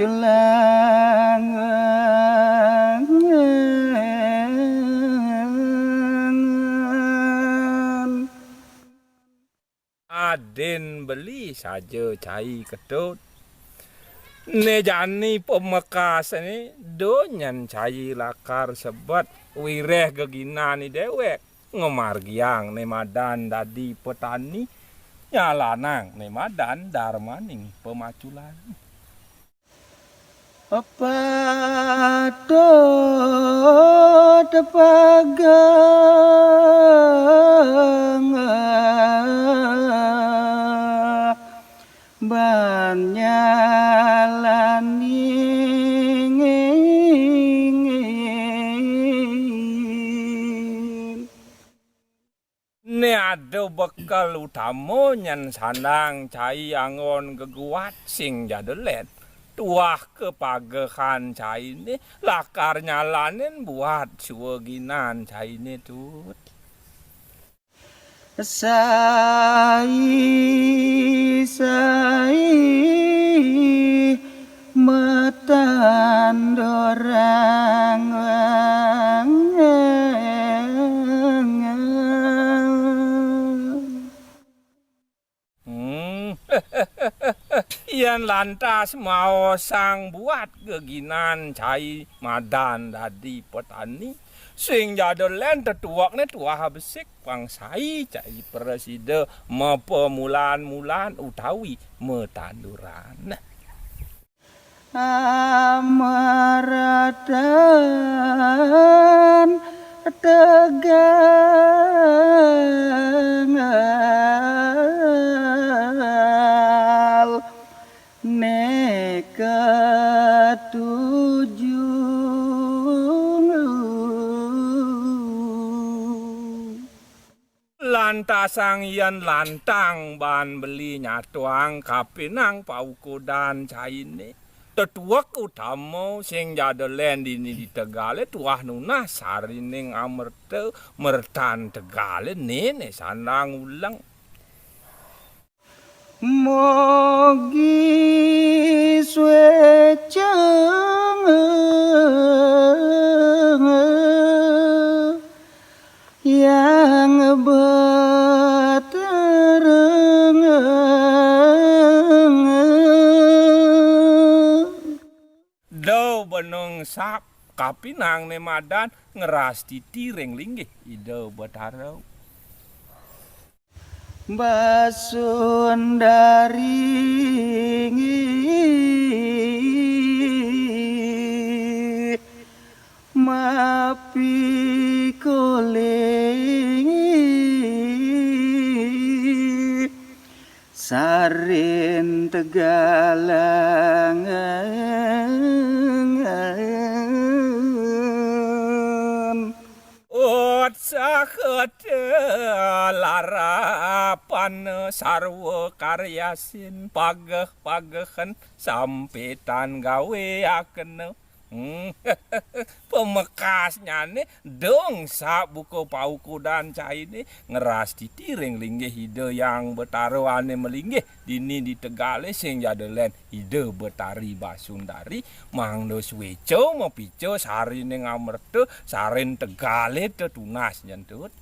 maculang Aden beli saja cai ketut. Ne jani pemekas ni donyan cai lakar sebat wireh gegina ni dewek ngomargiang ne madan dadi petani nyalanang ne madan darmaning pemaculan. apa dot pagang banyalaning Ne ada bekal utama nyan sandang cai angon geguat sing jadelet. Tuah kepagehan cai ni lakar nyalanin buat suweginan cai ni tut. sai metan dorang Ian lantas mau sang buat geginan cai madan dadi petani sing jadolen tetuak ne tuah besik pangsai cai preside mepemulan-mulan utawi metanduran. amaradan tegal ketujuh Lantas sang ian lantang ban beli nyatuang kapinang paukudan caine. Tetuak utama sing jadolen dini di Tegale tuah nunah sarining amerte mertan Tegale nene sandang ulang. Mogi sweceng yang betereng Do benung sap kapinang ne madan ngeras titireng linggih ide betarau. Basundari mapi kole sarin tegalang Ot sakete larapan sarwa karyasin pageh-pagehen sampetan gawe aken. Pemekasnya nih dong sak buku pauku dan cai ini ngeras titireng linggih ide yang betaruane melinggih dini di Tegale sing jadelen ide betari Basundari mangdo sweco mepico sari ning amerte sarin Tegale tetunas nyentut.